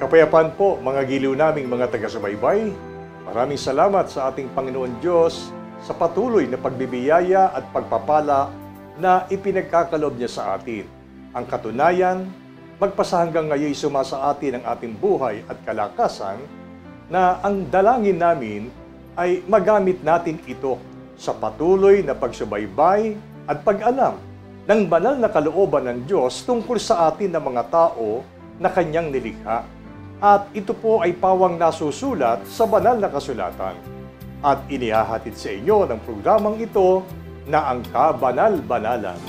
Kapayapaan po mga giliw naming mga taga-subaybay. Maraming salamat sa ating Panginoon Diyos sa patuloy na pagbibiyaya at pagpapala na ipinagkakalob niya sa atin. Ang katunayan, magpasa hanggang ngayon sumasa atin ang ating buhay at kalakasan na ang dalangin namin ay magamit natin ito sa patuloy na pagsubaybay at pag-alam ng banal na kalooban ng Diyos tungkol sa atin ng mga tao na Kanyang nilikha. At ito po ay pawang nasusulat sa banal na kasulatan. At inihahatid sa inyo ng programang ito na ang Kabanal-Banalan.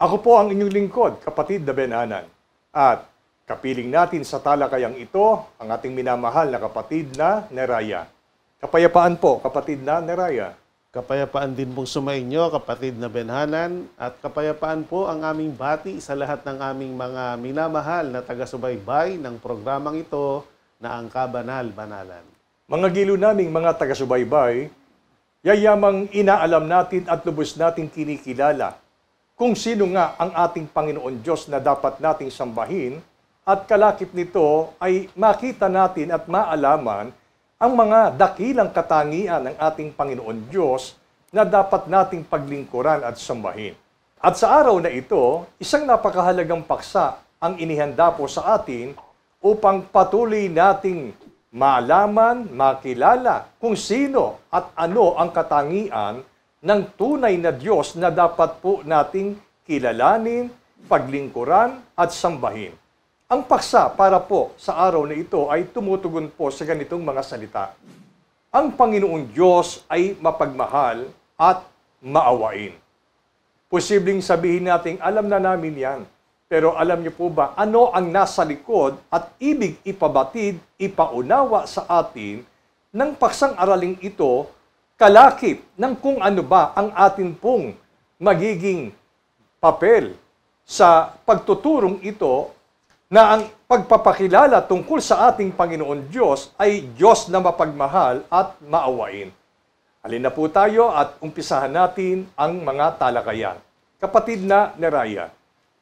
Ako po ang inyong lingkod, kapatid na Benhanan. At kapiling natin sa talakayang ito ang ating minamahal na kapatid na Neraya. Kapayapaan po, kapatid na Neraya. Kapayapaan din pong sumainyo, kapatid na Benhanan, at kapayapaan po ang aming bati sa lahat ng aming mga minamahal na taga-subaybay ng programang ito na ang Kabanal-Banalan. Mga gilo naming mga taga-subaybay, yayamang inaalam natin at lubos nating kinikilala kung sino nga ang ating Panginoon Diyos na dapat nating sambahin at kalakip nito ay makita natin at maalaman ang mga dakilang katangian ng ating Panginoon Diyos na dapat nating paglingkuran at sambahin. At sa araw na ito, isang napakahalagang paksa ang inihanda po sa atin upang patuloy nating maalaman, makilala kung sino at ano ang katangian ng tunay na Diyos na dapat po nating kilalanin, paglingkuran at sambahin. Ang paksa para po sa araw na ito ay tumutugon po sa ganitong mga salita. Ang Panginoong Diyos ay mapagmahal at maawain. Posibleng sabihin natin, alam na namin yan. Pero alam niyo po ba, ano ang nasa likod at ibig ipabatid, ipaunawa sa atin ng paksang araling ito, kalakip ng kung ano ba ang atin pong magiging papel sa pagtuturong ito na ang pagpapakilala tungkol sa ating Panginoon Diyos ay Diyos na mapagmahal at maawain. Halin na po tayo at umpisahan natin ang mga talakayan. Kapatid na Neraya,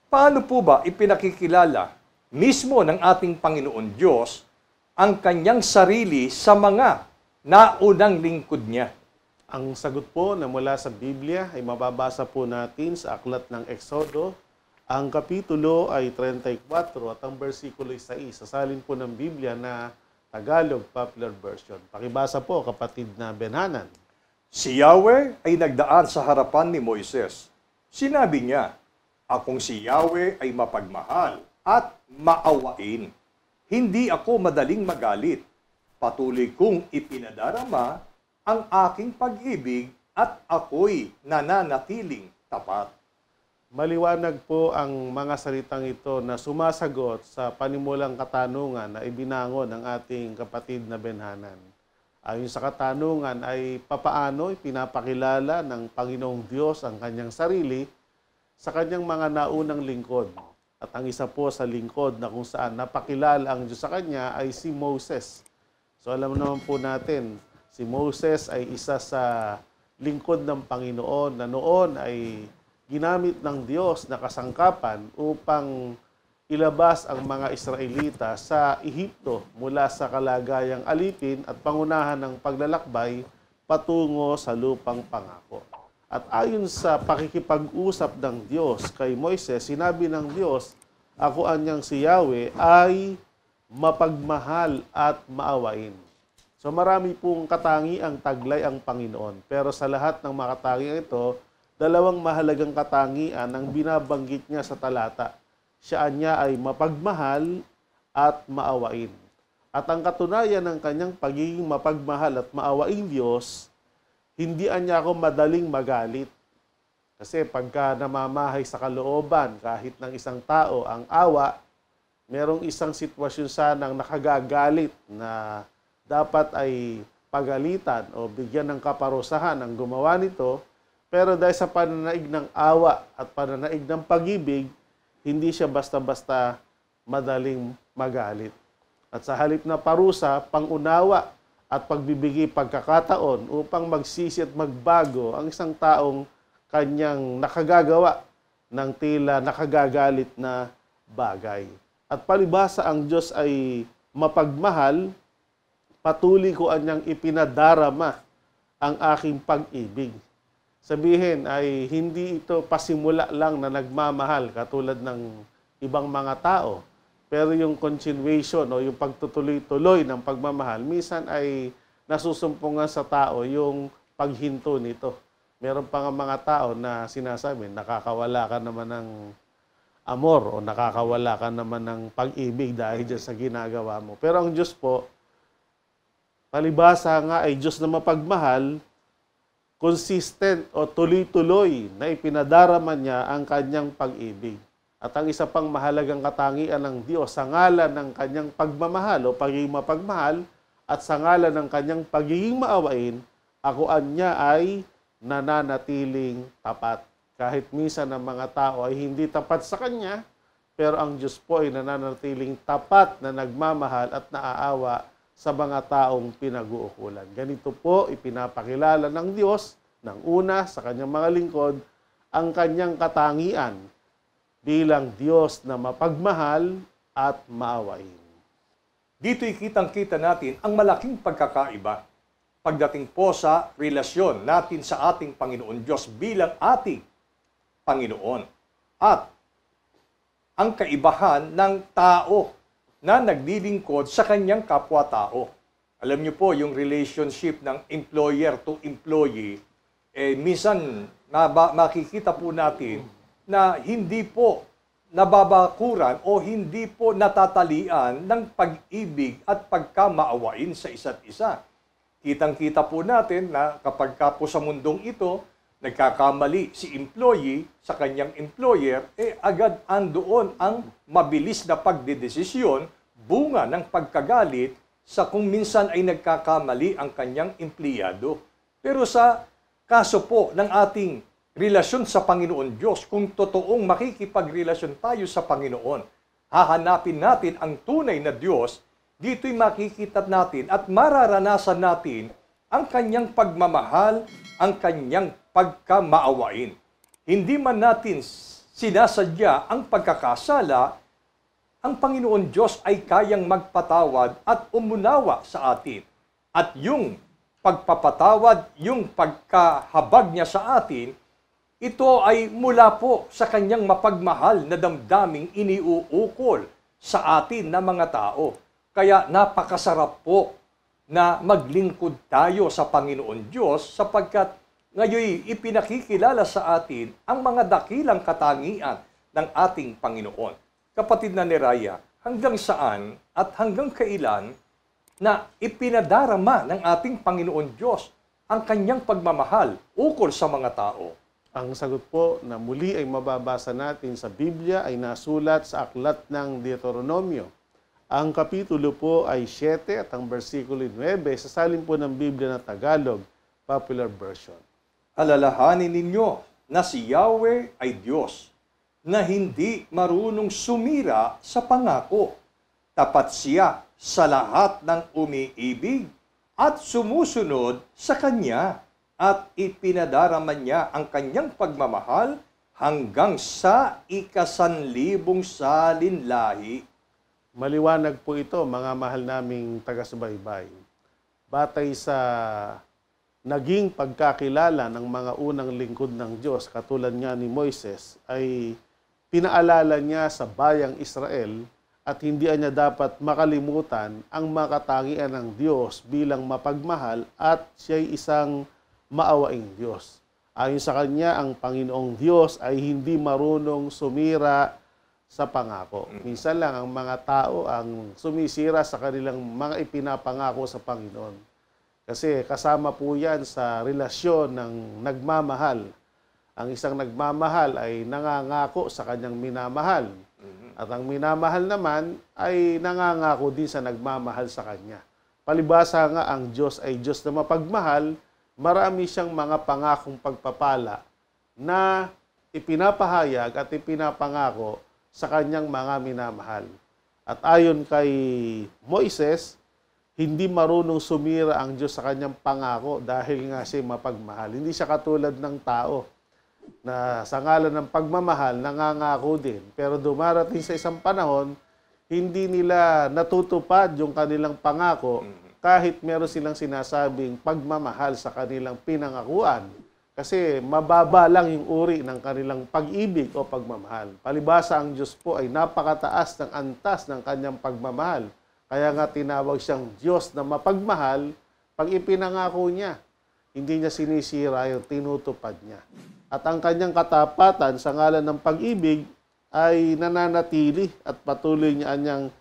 paano po ba ipinakikilala mismo ng ating Panginoon Diyos ang kanyang sarili sa mga naunang lingkod niya? Ang sagot po na mula sa Biblia ay mababasa po natin sa aklat ng Exodo. Ang kapitulo ay 34 at ang versikulo 6. Sasalin po ng Biblia na Tagalog Popular Version. Pakibasa po, kapatid na Benhanan. Si Yahweh ay nagdaan sa harapan ni Moises. Sinabi niya, akong si Yahweh ay mapagmahal at maawain. Hindi ako madaling magalit. Patuloy kong ipinadarama ang aking pag-ibig at ako'y nananatiling tapat. Maliwanag po ang mga salitang ito na sumasagot sa panimulang katanungan na ibinangon ng ating kapatid na Benhanan. Ayon sa katanungan ay papaano ipinapakilala ng Panginoong Diyos ang kanyang sarili sa kanyang mga naunang lingkod. At ang isa po sa lingkod na kung saan napakilala ang Diyos sa kanya ay si Moses. So alam naman po natin, si Moses ay isa sa lingkod ng Panginoon na noon ay ginamit ng Diyos na kasangkapan upang ilabas ang mga Israelita sa Ehipto mula sa kalagayang alipin at pangunahan ng paglalakbay patungo sa lupang pangako. At ayon sa pakikipag-usap ng Diyos kay Moises, sinabi ng Diyos, ako anyang si Yahweh ay mapagmahal at maawain. So marami pong katangiang taglay ang Panginoon. Pero sa lahat ng mga katangian ito, dalawang mahalagang katangian ang binabanggit niya sa talata. Siya niya ay mapagmahal at maawain. At ang katunayan ng kanyang pagiging mapagmahal at maawaing Diyos, hindi niya ako madaling magalit. Kasi pagka namamahay sa kalooban kahit ng isang tao ang awa, merong isang sitwasyon sanang nakagagalit na dapat ay pagalitan o bigyan ng kaparusahan ang gumawa nito, pero dahil sa pananaig ng awa at pananaig ng pag-ibig, hindi siya basta-basta madaling magalit. At sa halip na parusa, pangunawa at pagbibigay pagkakataon upang magsisi at magbago ang isang taong kanyang nakagagawa ng tila nakagagalit na bagay. At palibhasa ang Diyos ay mapagmahal, patuloy ko anyang ipinadarama ang aking pag-ibig. Sabihin ay hindi ito pasimula lang na nagmamahal katulad ng ibang mga tao. Pero yung continuation o yung pagtutuloy-tuloy ng pagmamahal, minsan ay nasusumpungan sa tao yung paghinto nito. Meron pa nga mga tao na sinasabi, nakakawala ka naman ng amor o nakakawala ka naman ng pag-ibig dahil dyan sa ginagawa mo. Pero ang Diyos po, palibhasa nga ay Diyos na mapagmahal, consistent o tuloy-tuloy na ipinadarama niya ang kanyang pag-ibig. At ang isa pang mahalagang katangian ng Diyos sa ngalan ng kanyang pagmamahal o pagiging mapagmahal at sa ngalan ng kanyang pagiging maawain, ako niya ay nananatiling tapat. Kahit minsan ang mga tao ay hindi tapat sa kanya, pero ang Diyos po ay nananatiling tapat na nagmamahal at naaawa sa mga taong pinag-uukulan. Ganito po ipinapakilala ng Diyos ng una sa kanyang mga lingkod ang kanyang katangian bilang Diyos na mapagmahal at maawain. Dito'y kitang-kita natin ang malaking pagkakaiba pagdating po sa relasyon natin sa ating Panginoon Diyos bilang ating Panginoon at ang kaibahan ng tao na naglilingkod sa kanyang kapwa-tao. Alam niyo po, yung relationship ng employer to employee, minsan makikita po natin na hindi po nababakuran o hindi po natatalian ng pag-ibig at pagkamaawain sa isa't isa. Kitang-kita po natin na kapag ka po sa mundong ito, nagkakamali si employee sa kanyang employer, agad andoon ang mabilis na pagdedesisyon, bunga ng pagkagalit sa kung minsan ay nagkakamali ang kanyang empleyado. Pero sa kaso po ng ating relasyon sa Panginoon Diyos, kung totoong makikipagrelasyon tayo sa Panginoon, hahanapin natin ang tunay na Diyos, dito'y makikita natin at mararanasan natin ang kanyang pagmamahal, ang kanyang pagkamaawain. Hindi man natin sinasadya ang pagkakasala, ang Panginoon Diyos ay kayang magpatawad at umunawa sa atin. At yung pagpapatawad, yung pagkahabag niya sa atin, ito ay mula po sa kanyang mapagmahal na damdaming iniuukol sa atin na mga tao. Kaya napakasarap po na maglingkod tayo sa Panginoon Diyos sapagkat ngayon ipinakikilala sa atin ang mga dakilang katangian ng ating Panginoon. Kapatid na Neraya, hanggang saan at hanggang kailan na ipinadarama ng ating Panginoon Diyos ang kanyang pagmamahal ukol sa mga tao? Ang sagot po na muli ay mababasa natin sa Biblia ay nasulat sa aklat ng Deuteronomio. Ang kapitulo po ay 7 at ang versikulo 9 sa salin po ng Biblia na Tagalog, Popular Version. Alalahanin ninyo na si Yahweh ay Diyos, na hindi marunong sumira sa pangako. Tapat siya sa lahat ng umiibig at sumusunod sa Kanya at ipinadarama niya ang Kanyang pagmamahal hanggang sa 1,000 salinlahi. Maliwanag po ito, mga mahal naming taga-subaybay. Batay sa naging pagkakilala ng mga unang lingkod ng Diyos, katulad nga ni Moises, ay pinaalala niya sa bayang Israel at hindi niya dapat makalimutan ang makatangian ng Diyos bilang mapagmahal at siya'y isang maawaing Diyos. Ayon sa kanya, ang Panginoong Diyos ay hindi marunong sumira sa pangako. Minsan lang ang mga tao ang sumisira sa kanilang mga ipinapangako sa Panginoon. Kasi kasama po yan sa relasyon ng nagmamahal. Ang isang nagmamahal ay nangangako sa kanyang minamahal. At ang minamahal naman ay nangangako din sa nagmamahal sa kanya. Palibhasa nga ang Diyos ay Diyos na mapagmahal, marami siyang mga pangakong pagpapala na ipinapahayag at ipinapangako sa kanyang mga minamahal. At ayon kay Moises, hindi marunong sumira ang Diyos sa kanyang pangako dahil nga siya mapagmahal. Hindi siya katulad ng tao na sa ngalan ng pagmamahal, nangangako din. Pero dumarating sa isang panahon, hindi nila natutupad yung kanilang pangako kahit meron silang sinasabing pagmamahal sa kanilang pinangakuan. Kasi mababa lang yung uri ng kanilang pag-ibig o pagmamahal. Palibhasa ang Diyos po ay napakataas ng antas ng kanyang pagmamahal. Kaya nga tinawag siyang Diyos na mapagmahal pag ipinangako niya. Hindi niya sinisira yung tinutupad niya. At ang kanyang katapatan sa ngalan ng pag-ibig ay nananatili at patuloy niya niyang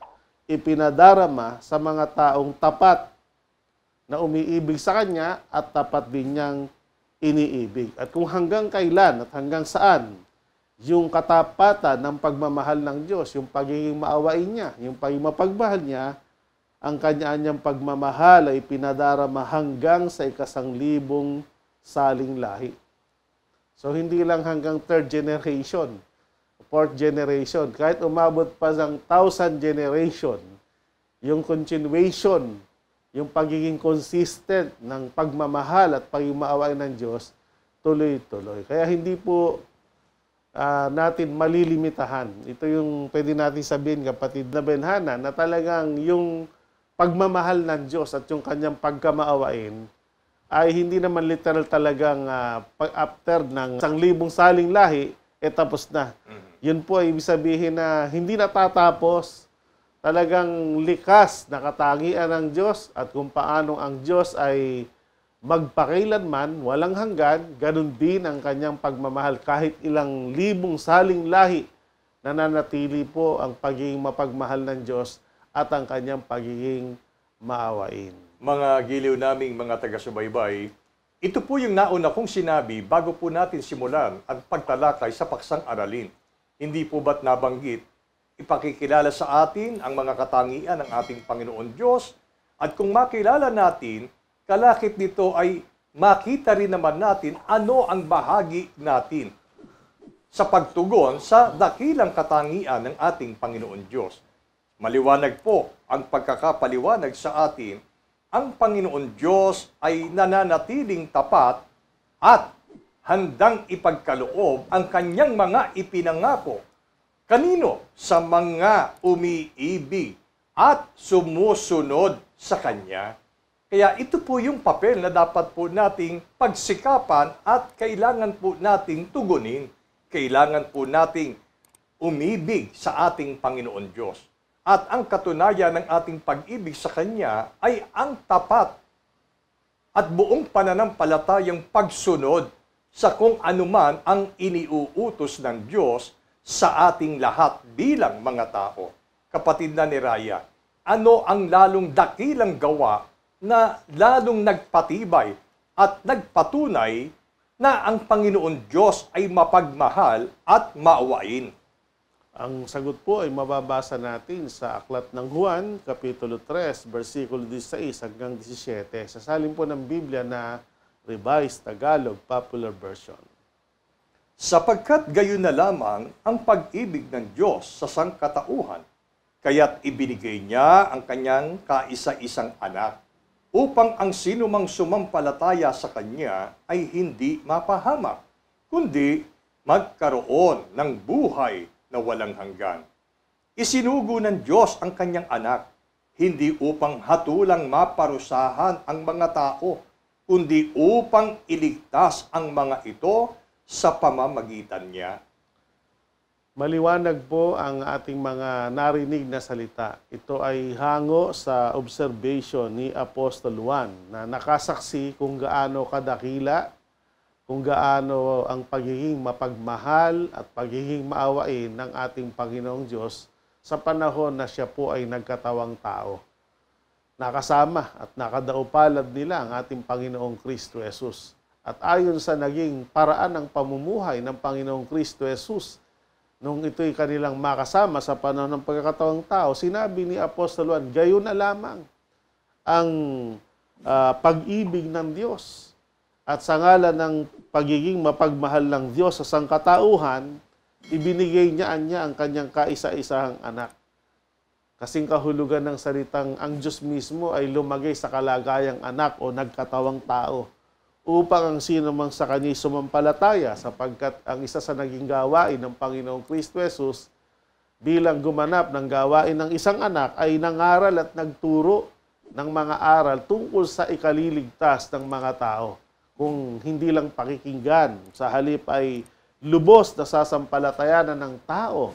ipinadarama sa mga taong tapat na umiibig sa kanya at tapat din niyang iniibig. At kung hanggang kailan at hanggang saan yung katapatan ng pagmamahal ng Diyos, yung pagiging maawain niya, yung pagiging mapagmahal niya, ang kanya-anyang pagmamahal ay pinadarama hanggang sa 1,000 saling lahi. So hindi lang hanggang 3rd generation, 4th generation, kahit umabot pa ng 1,000 generation, yung continuation, yung pagiging consistent ng pagmamahal at pagiging maawain ng Diyos, tuloy-tuloy. Kaya hindi po natin malilimitahan. Ito yung pwede natin sabihin, kapatid na Benhana, na talagang yung pagmamahal ng Diyos at yung kanyang pagkamaawain ay hindi naman literal talagang after ng 1,000 saling lahi, tapos na. Yun po ay ibig sabihin na hindi natatapos. Talagang likas na katangian ng Diyos at kung paano ang Diyos ay magpakailanman, walang hanggan, ganun din ang kanyang pagmamahal. Kahit ilang libong saling lahi, nananatili po ang pagiging mapagmahal ng Diyos at ang kanyang pagiging maawain. Mga giliw naming mga taga-subaybay, ito po yung nauna kong sinabi bago po natin simulan ang pagtalakay sa paksang aralin. Hindi po ba't nabanggit ipakikilala sa atin ang mga katangian ng ating Panginoon Diyos at kung makilala natin, kalakip nito ay makita rin naman natin ano ang bahagi natin sa pagtugon sa dakilang katangian ng ating Panginoon Diyos. Maliwanag po ang pagkakapaliwanag sa atin, ang Panginoon Diyos ay nananatiling tapat at handang ipagkaloob ang kanyang mga ipinangako. Kanino? Sa mga umiibig at sumusunod sa Kanya. Kaya ito po yung papel na dapat po nating pagsikapan at kailangan po nating tugunin. Kailangan po nating umibig sa ating Panginoon Diyos. At ang katunayan ng ating pag-ibig sa Kanya ay ang tapat at buong pananampalatayang pagsunod sa kung anuman ang iniuutos ng Diyos sa ating lahat bilang mga tao. Kapatid na ni Raya, ano ang lalong dakilang gawa na lalong nagpatibay at nagpatunay na ang Panginoon Diyos ay mapagmahal at maawain? Ang sagot po ay mababasa natin sa Aklat ng Juan, Kapitulo 3, versikulo 16 hanggang 17. Sasalin po ng Biblia na Revised Tagalog Popular Version. Sapagkat gayon na lamang ang pag-ibig ng Diyos sa sangkatauhan, kaya't ibinigay niya ang kanyang kaisa-isang anak, upang ang sinumang sumampalataya sa Kanya ay hindi mapahamak, kundi magkaroon ng buhay na walang hanggan. Isinugo ng Diyos ang Kanyang anak, hindi upang hatulang maparusahan ang mga tao, kundi upang iligtas ang mga ito sa pamamagitan niya. Maliwanag po ang ating mga narinig na salita. Ito ay hango sa observation ni Apostol Juan na nakasaksi kung gaano kadakila, kung gaano ang pagiging mapagmahal at pagiging maawain ng ating Panginoong Diyos sa panahon na siya po ay nagkatawang tao. Nakasama at nakadaupalad nila ang ating Panginoong Kristo Jesus. At ayon sa naging paraan ng pamumuhay ng Panginoong Kristo Jesus, nung ito'y kanilang makasama sa panahon ng pagkakatawang tao, sinabi ni Apostol Juan, gayon na lamang ang pag-ibig ng Diyos. At sa ngalan ng pagiging mapagmahal ng Diyos sa sangkatauhan, ibinigay niya ang kanyang kaisa-isahang anak. Kasing kahulugan ng salitang ang Diyos mismo ay lumagay sa kalagayang anak o nagkatawang tao upang ang sino mang sa kanya'y sumampalataya sapagkat ang isa sa naging gawain ng Panginoong Kristo Jesus bilang gumanap ng gawain ng isang anak ay nangaral at nagturo ng mga aral tungkol sa ikaliligtas ng mga tao. Kung hindi lang pakikinggan, sa halip ay lubos na sasampalatayanan ng tao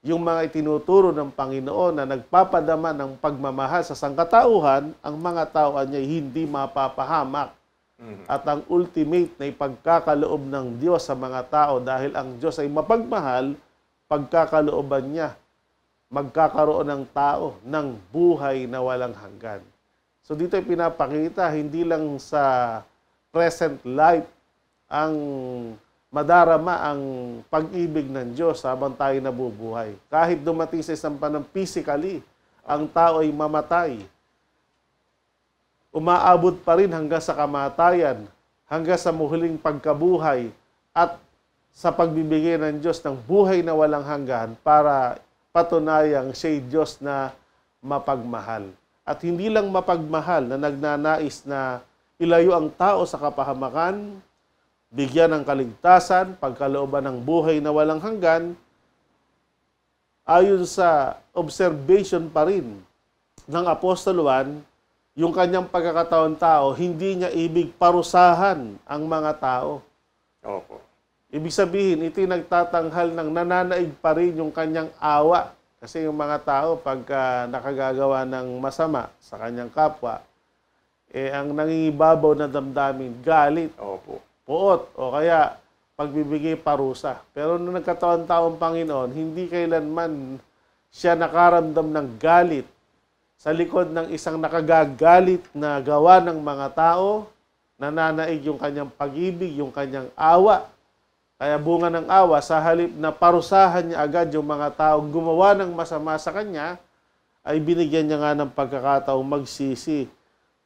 yung mga itinuturo ng Panginoon na nagpapadama ng pagmamahal sa sangkatauhan, ang mga tao niya hindi mapapahamak. At ang ultimate na ipagkakaloob ng Diyos sa mga tao dahil ang Diyos ay mapagmahal, pagkakalooban niya, magkakaroon ng tao ng buhay na walang hanggan. So dito ay pinapakita, hindi lang sa present life ang madarama ang pag-ibig ng Diyos habang tayo nabubuhay. Kahit dumating sa isang panahon physically, ang tao ay mamatay. Umaabot pa rin hanggang sa kamatayan, hanggang sa muhuling pagkabuhay at sa pagbibigay ng Diyos ng buhay na walang hanggan para patunayang siya'y Diyos na mapagmahal. At hindi lang mapagmahal na nagnanais na ilayo ang tao sa kapahamakan, bigyan ng kaligtasan, pagkalooban ng buhay na walang hanggan, ayon sa observation pa rin ng Apostol Juan, yung kanyang pagkakataon tao, hindi niya ibig parusahan ang mga tao. Opo. Ibig sabihin, ito'y nagtatanghal ng nananaig pa rin yung kanyang awa. Kasi yung mga tao, pagka nakagagawa ng masama sa kanyang kapwa, ang nangingibabaw na damdamin, galit, Opo. puot, o kaya pagbibigay parusa. Pero nung nagkataon-taong Panginoon, hindi kailanman siya nakaramdam ng galit sa likod ng isang nakagagalit na gawa ng mga tao, nananaig yung kanyang pag-ibig, yung kanyang awa. Kaya bunga ng awa, sa halip na parusahan niya agad yung mga tao gumawa ng masama sa kanya, ay binigyan niya nga ng pagkakataong magsisi,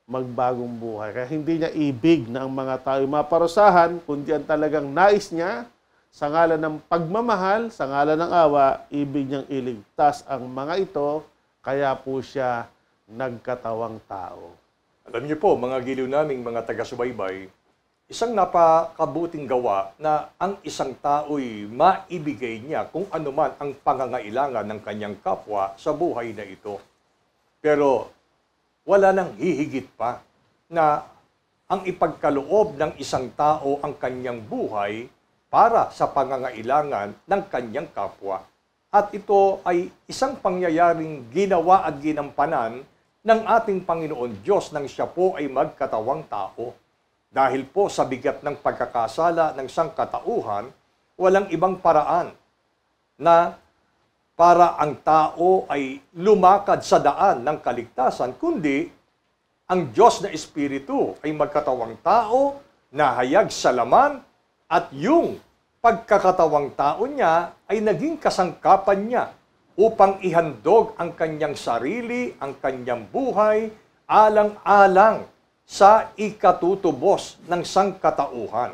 magbagong buhay. Kaya hindi niya ibig na ang mga tao maparusahan, kundi ang talagang nais niya, sa ngalan ng pagmamahal, sa ngalan ng awa, ibig niyang iligtas ang mga ito, kaya po siya nagkatawang tao. Alam niyo po, mga giliw naming mga taga-subaybay, isang napakabuting gawa na ang isang tao'y maibigay niya kung anuman ang pangangailangan ng kanyang kapwa sa buhay na ito. Pero wala nang hihigit pa na ang ipagkaloob ng isang tao ang kanyang buhay para sa pangangailangan ng kanyang kapwa. At ito ay isang pangyayaring ginawa at ginampanan ng ating Panginoon Diyos nang siya po ay magkatawang tao. Dahil po sa bigat ng pagkakasala ng sangkatauhan, walang ibang paraan na para ang tao ay lumakad sa daan ng kaligtasan, kundi ang Diyos na Espiritu ay magkatawang tao, nahayag sa laman, at yung pagkakatawang tao niya ay naging kasangkapan niya upang ihandog ang kanyang sarili, ang kanyang buhay, alang-alang sa ikatutubos ng sangkatauhan.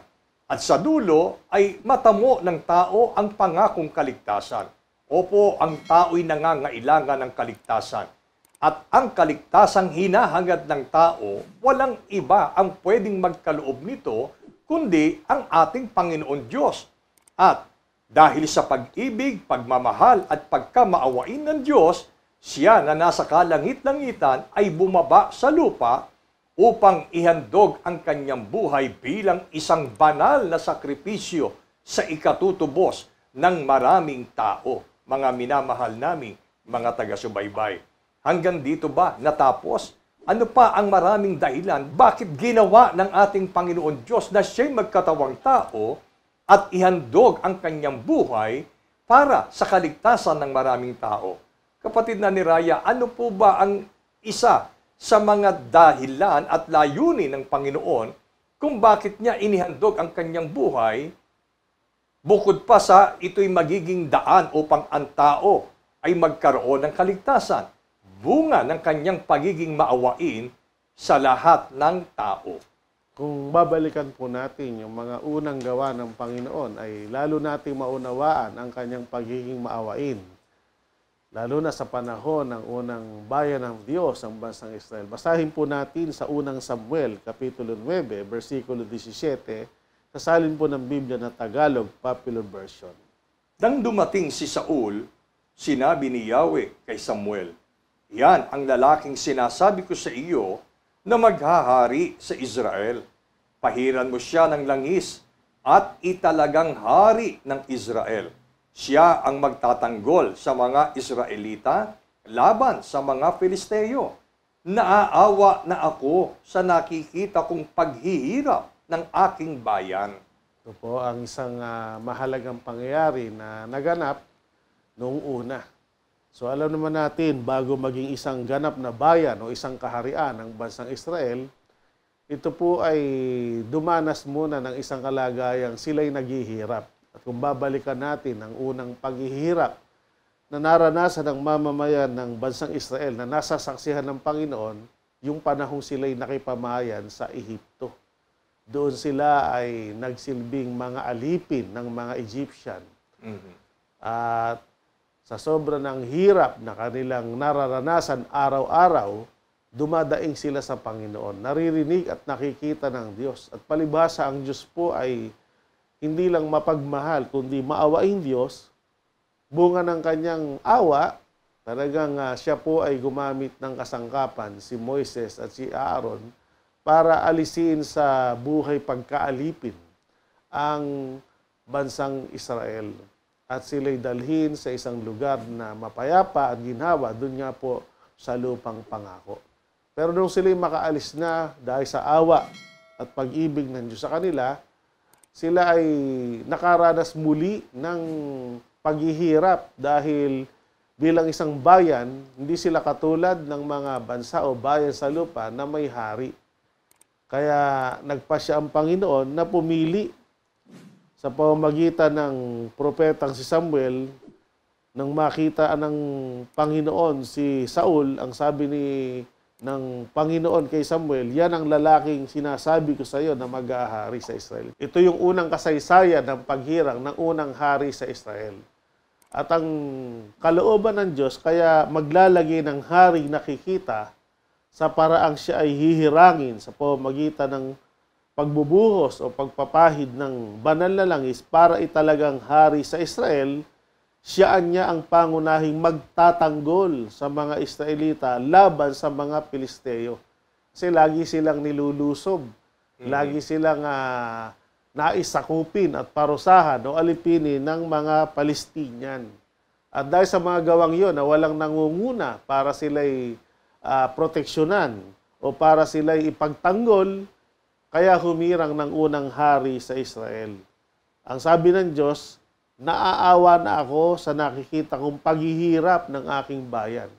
At sa dulo ay matamo ng tao ang pangakong kaligtasan. Opo, ang tao'y nangangailangan ng kaligtasan. At ang kaligtasang hinahangad ng tao, walang iba ang pwedeng magkaloob nito, kundi ang ating Panginoon Diyos. At dahil sa pag-ibig, pagmamahal at pagkamaawain ng Diyos, siya na nasa kalangit-langitan ay bumaba sa lupa upang ihandog ang kanyang buhay bilang isang banal na sakripisyo sa ikatutubos ng maraming tao. Mga minamahal naming mga taga-subaybay. Hanggang dito ba natapos? Ano pa ang maraming dahilan bakit ginawa ng ating Panginoon Diyos na siya'y magkatawang tao at ihandog ang kanyang buhay para sa kaligtasan ng maraming tao? Kapatid na ni Raya, ano po ba ang isa sa mga dahilan at layunin ng Panginoon kung bakit niya inihandog ang kanyang buhay, bukod pa sa ito'y magiging daan upang ang tao ay magkaroon ng kaligtasan, bunga ng kanyang pagiging maawain sa lahat ng tao? Kung babalikan po natin yung mga unang gawa ng Panginoon, ay lalo nating maunawaan ang kanyang pagiging maawain. Lalo na sa panahon ng unang bayan ng Diyos, ang bansang Israel. Basahin po natin sa unang Samuel, Kapitulo 9, versikulo 17, sasalin po ng Biblia na Tagalog, Popular Version. Nang dumating si Saul, sinabi ni Yahweh kay Samuel, "Yan ang lalaking sinasabi ko sa iyo na maghahari sa Israel. Pahiran mo siya ng langis at italagang hari ng Israel. Siya ang magtatanggol sa mga Israelita laban sa mga Filisteo. Naaawa na ako sa nakikita kong paghihirap ng aking bayan." Ito po ang isang mahalagang pangyayari na naganap noong una. So alam naman natin, bago maging isang ganap na bayan o isang kaharian ng bansang Israel, ito po ay dumanas muna ng isang kalagayang sila'y naghihirap. At kung babalikan natin ang unang paghihirap na naranasan ng mamamayan ng bansang Israel na nasasaksihan ng Panginoon, yung panahong sila'y nakipamayan sa Ehipto. Doon sila ay nagsilbing mga alipin ng mga Egyptian. At sa sobra ng hirap na kanilang nararanasan araw-araw, dumadaing sila sa Panginoon. Naririnig at nakikita ng Diyos. At palibhasa ang Diyos po ay hindi lang mapagmahal, kundi maawaing Diyos. Bunga ng kanyang awa, talagang siya po ay gumamit ng kasangkapan, si Moises at si Aaron, para alisin sa buhay pagkaalipin ang bansang Israel. At sila'y dalhin sa isang lugar na mapayapa at ginhawa, doon nga po sa lupang pangako. Pero nung sila'y makaalis na dahil sa awa at pag-ibig ng Diyos sa kanila, sila ay nakaranas muli ng paghihirap dahil bilang isang bayan, hindi sila katulad ng mga bansa o bayan sa lupa na may hari. Kaya nagpasya ang Panginoon na pumili sa pamamagitan ng propetang si Samuel. Nang makita ng Panginoon si Saul, ang sabi ng Panginoon kay Samuel, "Yan ang lalaking sinasabi ko sa iyo na mag-ahari sa Israel." Ito yung unang kasaysayan ng paghirang ng unang hari sa Israel. At ang kalooban ng Diyos, kaya maglalagay ng haring nakikita sa paraang siya ay hihirangin sa pamamagitan ng pagbubuhos o pagpapahid ng banal na langis para italagang hari sa Israel. Siyaan niya ang pangunahing magtatanggol sa mga Israelita laban sa mga Pilisteo. Kasi lagi silang nilulusob. Lagi silang naisakupin at parusahan o alipinin ng mga Palestinian. At dahil sa mga gawang yon na walang nangunguna para sila'y proteksyonan o para sila'y ipagtanggol, kaya humirang ng unang hari sa Israel. Ang sabi ng Diyos, "Naaawa na ako sa nakikita kong paghihirap ng aking bayan."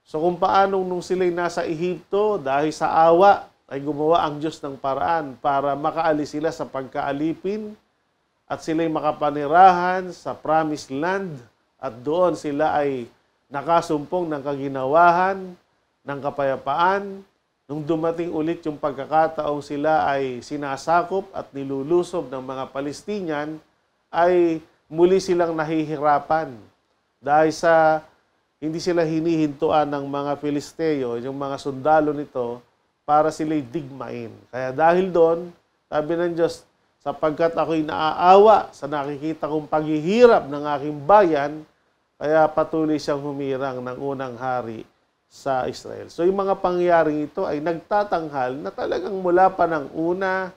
So kung paanong nung sila'y nasa Ehipto, dahil sa awa, ay gumawa ang Diyos ng paraan para makaalis sila sa pagkaalipin at sila'y makapanirahan sa promised land at doon sila ay nakasumpong ng kaginawahan, ng kapayapaan. Nung dumating ulit yung pagkakataong sila ay sinasakop at nilulusob ng mga Palestinian, ay muli silang nahihirapan. Dahil sa hindi sila hinihintuan ng mga Filisteo, yung mga sundalo nito, para sila'y digmain. Kaya dahil doon, sabi ng Diyos, "Sapagkat ako'y naaawa sa nakikita kong paghihirap ng aking bayan," kaya patuloy siyang humirang ng unang hari sa Israel. So yung mga pangyayaring ito ay nagtatanghal na talagang mula pa ng una,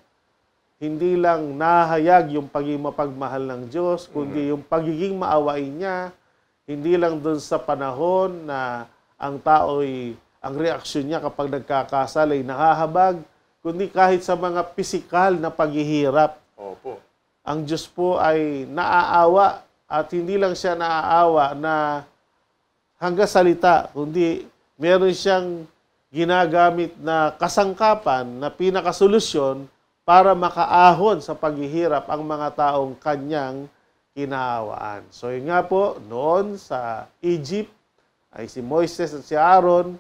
hindi lang nahayag yung pagiging mapagmahal ng Diyos, kundi yung pagiging maawain niya, hindi lang doon sa panahon na ang tao'y, ang reaksyon niya kapag nagkakasal ay nakahabag, kundi kahit sa mga pisikal na paghihirap. Opo. Ang Diyos po ay naaawa at hindi lang siya naaawa na hanggang salita, kundi meron siyang ginagamit na kasangkapan na pinakasolusyon para makaahon sa paghihirap ang mga taong kanyang kinaawaan. So yun nga po, noon sa Egypt ay si Moises at si Aaron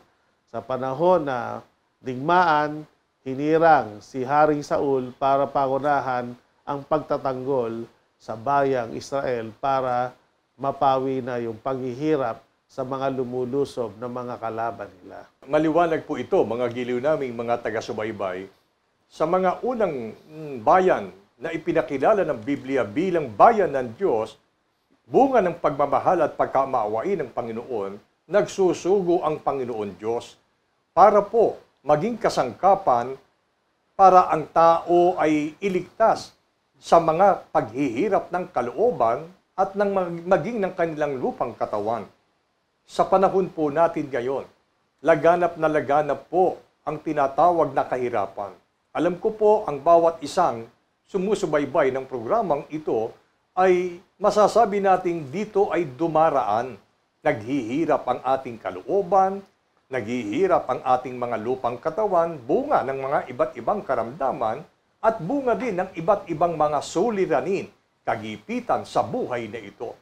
sa panahon na digmaan, hinirang si Haring Saul para pangunahan ang pagtatanggol sa bayang Israel para mapawi na yung paghihirap sa mga lumulusob na mga kalaban nila. Maliwanag po ito, mga giliw naming mga taga-subaybay, sa mga unang bayan na ipinakilala ng Biblia bilang bayan ng Diyos, bunga ng pagmamahal at pagkamaawain ng Panginoon, nagsusugo ang Panginoon Diyos para po maging kasangkapan para ang tao ay iligtas sa mga paghihirap ng kalooban at maging ng kanilang lupang katawan. Sa panahon po natin ngayon, laganap na laganap po ang tinatawag na kahirapan. Alam ko po ang bawat isang sumusubaybay ng programang ito ay masasabi nating dito ay dumaraan. Naghihirap ang ating kalooban, naghihirap ang ating mga lupang katawan, bunga ng mga iba't ibang karamdaman, at bunga din ng iba't ibang mga suliranin, kagipitan sa buhay na ito.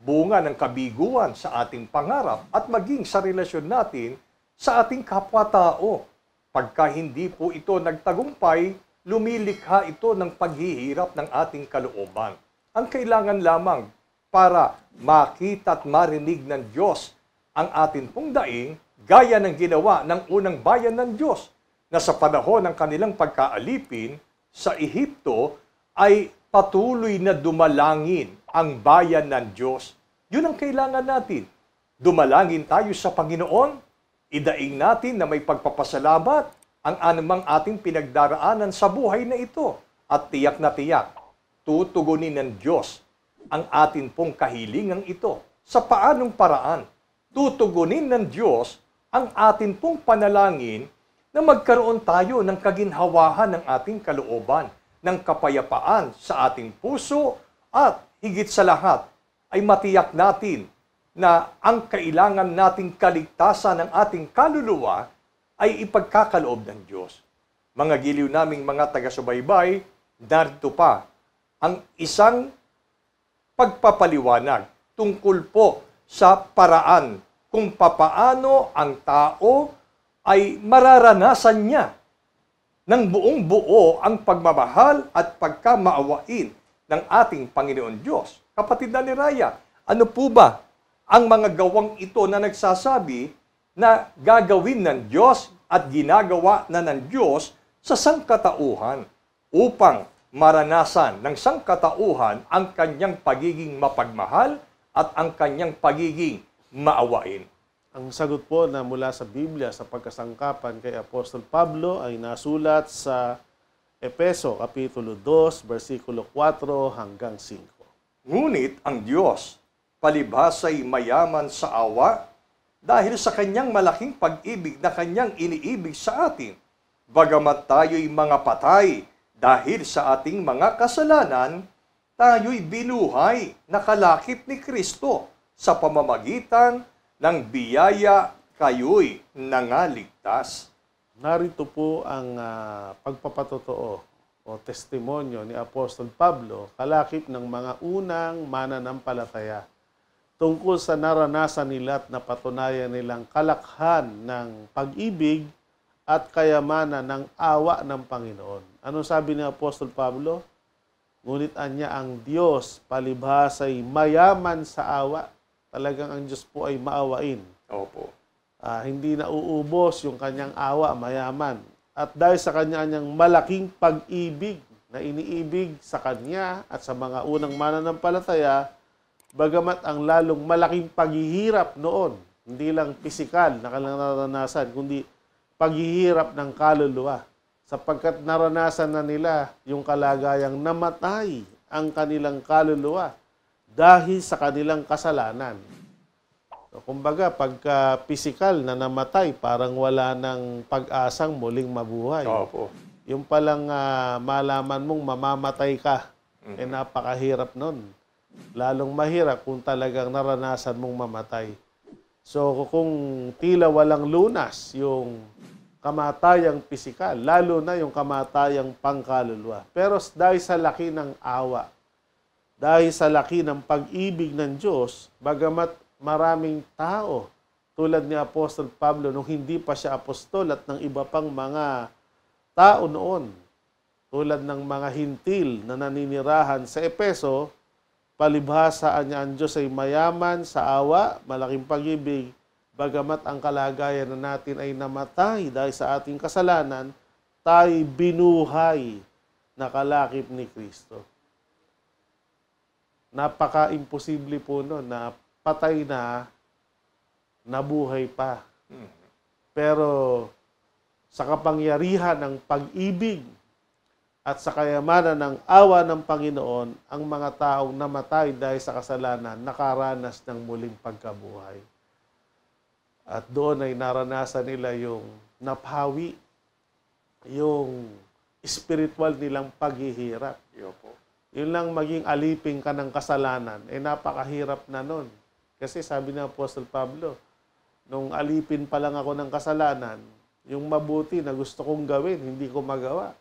Bunga ng kabiguan sa ating pangarap at maging sa relasyon natin sa ating kapwa-tao. Pagka hindi po ito nagtagumpay, lumilikha ito ng paghihirap ng ating kalooban. Ang kailangan lamang para makita at marinig ng Diyos ang atin pong daing, gaya ng ginawa ng unang bayan ng Diyos na sa panahon ng kanilang pagkaalipin sa Ehipto ay patuloy na dumalangin ang bayan ng Diyos. Yun ang kailangan natin. Dumalangin tayo sa Panginoon, idaing natin na may pagpapasalamat ang anumang ating pinagdaraanan sa buhay na ito. At tiyak na tiyak, tutugunin ng Diyos ang atin pong kahilingang ito. Sa paanong paraan? Tutugunin ng Diyos ang atin pong panalangin na magkaroon tayo ng kaginhawahan ng ating kalooban, ng kapayapaan sa ating puso, at higit sa lahat ay matiyak natin na ang kailangan nating kaligtasan ng ating kaluluwa ay ipagkakaloob ng Diyos. Mga giliw naming mga taga-subaybay, narito pa ang isang pagpapaliwanag tungkol po sa paraan kung papaano ang tao ay mararanasan niya ng buong buo ang pagmamahal at pagkamaawain ng ating Panginoon Diyos. Kapatid na ni Raya, ano po ba ang mga gawang ito na nagsasabi na gagawin ng Diyos at ginagawa na ng Diyos sa sangkatauhan upang maranasan ng sangkatauhan ang kanyang pagiging mapagmahal at ang kanyang pagiging maawain? Ang sagot po na mula sa Biblia sa pagkasangkapan kay Apostol Pablo ay nasulat sa Efeso Kapitulo 2, versikulo 4 hanggang 5. Ngunit ang Diyos, palibhasa'y mayaman sa awa dahil sa kanyang malaking pag-ibig na kanyang iniibig sa atin. Bagamat tayo'y mga patay dahil sa ating mga kasalanan, tayo'y binuhay na kalakip ni Kristo sa pamamagitan ng biyaya kayo'y nangaligtas. Narito po ang pagpapatotoo o testimonyo ni Apostol Pablo, kalakip ng mga unang mananampalataya, tungkol sa naranasan nila at napatunayan nilang kalakhan ng pag-ibig at kayamanan ng awa ng Panginoon. Ano sabi ni Apostol Pablo? Ngunit anya ang Diyos palibhasa'y mayaman sa awa. Talagang ang Diyos po ay maawain. Opo. Hindi nauubos yung kanyang awa, mayaman. At dahil sa kanyang malaking pag-ibig na iniibig sa kanya at sa mga unang mananampalataya, bagamat ang lalong malaking paghihirap noon Hindi lang pisikal na kanilang naranasan, kundi paghihirap ng kaluluwa. Sapagkat naranasan na nila yung kalagayang namatay ang kanilang kaluluwa dahil sa kanilang kasalanan. So, kumbaga, pagka pisikal na namatay, parang wala ng pag-asang muling mabuhay. Opo. Yung palang malaman mong mamamatay ka, napakahirap nun. Lalong mahirap kung talagang naranasan mong mamatay. So kung tila walang lunas yung kamatayang pisikal, lalo na yung kamatayang pangkaluluwa. Pero dahil sa laki ng awa, dahil sa laki ng pag-ibig ng Diyos, bagamat maraming tao, tulad ni Apostol Pablo nung hindi pa siya apostol at ng iba pang mga tao noon, tulad ng mga hintil na naninirahan sa Epeso, palibhasaan niya ang Diyos ay mayaman sa awa, malaking pag-ibig, bagamat ang kalagayan na natin ay namatay dahil sa ating kasalanan, tayo binuhay na kalakip ni Kristo. Napaka-imposible po no, na patay na, nabuhay pa. Pero sa kapangyarihan ng pag-ibig at sa kayamanan ng awa ng Panginoon, ang mga taong namatay dahil sa kasalanan, nakaranas ng muling pagkabuhay. At doon ay naranasan nila yung napawi, yung spiritual nilang paghihirap. Yun lang maging alipin ka ng kasalanan, napakahirap na nun. Kasi sabi ng Apostol Pablo, nung alipin pa lang ako ng kasalanan, yung mabuti na gusto kong gawin, hindi ko magawa.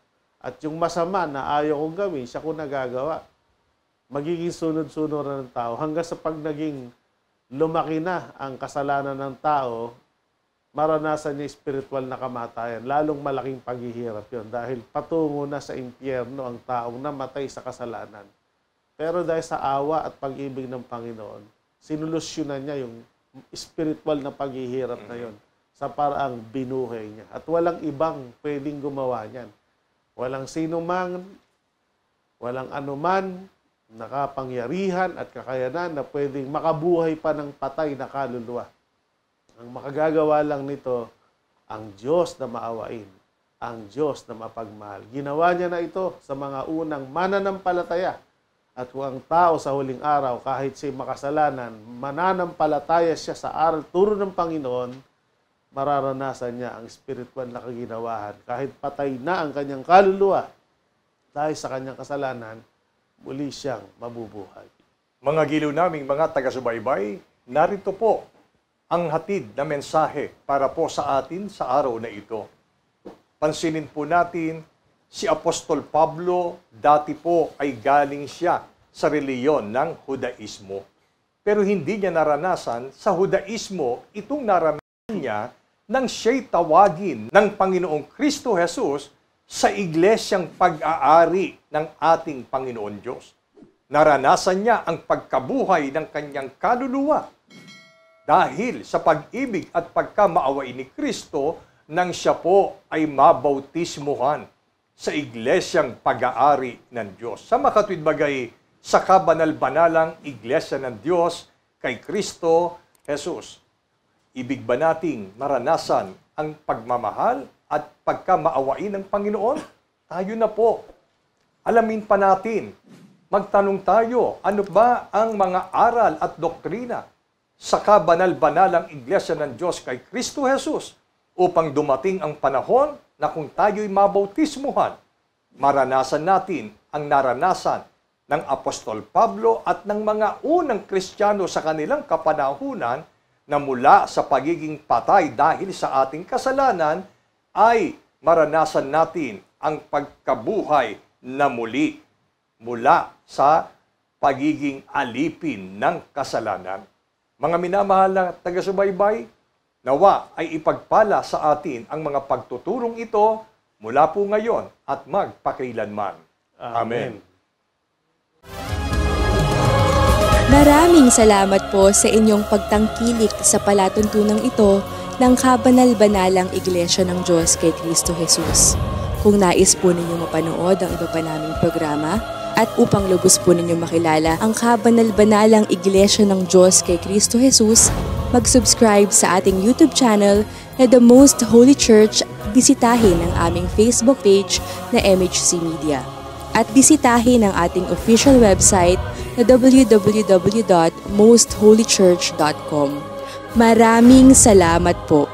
At yung masama na ayaw kong gawin, siya ko nagagawa. Magiging sunod-sunod na ng tao. Hanggang sa pag naging lumaki na ang kasalanan ng tao, maranasan niya spiritual na kamatayan. Lalong malaking paghihirap yun. Dahil patungo na sa impyerno ang taong namatay sa kasalanan. Pero dahil sa awa at pag-ibig ng Panginoon, sinulusyonan niya yung spiritual na paghihirap na yun sa paraang binuhay niya. At walang ibang pwedeng gumawa niyan. Walang sino man, walang anuman, nakapangyarihan at kakayanan na pwedeng makabuhay pa ng patay na kaluluwa. Ang makagagawa lang nito, ang Diyos na maawain, ang Diyos na mapagmahal. Ginawa niya na ito sa mga unang mananampalataya. At kung ang tao sa huling araw, kahit siya'y makasalanan, mananampalataya siya sa aral turo ng Panginoon, mararanasan niya ang spiritual na kaginawahan. Kahit patay na ang kanyang kaluluwa, dahil sa kanyang kasalanan, muli siyang mabubuhay. Mga giliw naming mga taga-subaybay, narito po ang hatid na mensahe para po sa atin sa araw na ito. Pansinin po natin, si Apostol Pablo dati po ay galing siya sa reliyon ng Hudaismo. Pero hindi niya naranasan sa Hudaismo itong naranasan niya nang siya'y tawagin ng Panginoong Kristo Jesus sa iglesyang pag-aari ng ating Panginoon Diyos. Naranasan niya ang pagkabuhay ng kanyang kaluluwa dahil sa pag-ibig at pagkamaawain ni Kristo nang siya po ay mabautismuhan sa iglesyang pag-aari ng Diyos. Sa makatwid bagay, sa kabanal-banalang iglesia ng Diyos kay Kristo Jesus. Ibig ba nating maranasan ang pagmamahal at pagkamaawain ng Panginoon? Tayo na po. Alamin pa natin. Magtanong tayo, ano ba ang mga aral at doktrina sa kabanal-banalang iglesia ng Diyos kay Kristo Jesus upang dumating ang panahon na kung tayo'y mabautismuhan, maranasan natin ang naranasan ng Apostol Pablo at ng mga unang Kristiyano sa kanilang kapanahunan na mula sa pagiging patay dahil sa ating kasalanan ay maranasan natin ang pagkabuhay na muli mula sa pagiging alipin ng kasalanan. Mga minamahal na taga-subaybay, nawa ay ipagpala sa atin ang mga pagtuturong ito mula po ngayon at magpakailanman. Amen. Maraming salamat po sa inyong pagtangkilik sa palatuntunang ito ng Kabanal-Banalang Iglesia ng Diyos kay Kristo Jesus. Kung nais po ninyong mapanood ang iba pa naming programa at upang lubos po ninyong makilala ang Kabanal-Banalang Iglesia ng Diyos kay Kristo Jesus, mag-subscribe sa ating YouTube channel na The Most Holy Church, bisitahin ang aming Facebook page na MHC Media. At bisitahin ang ating official website na www.mostholychurch.com. Maraming salamat po.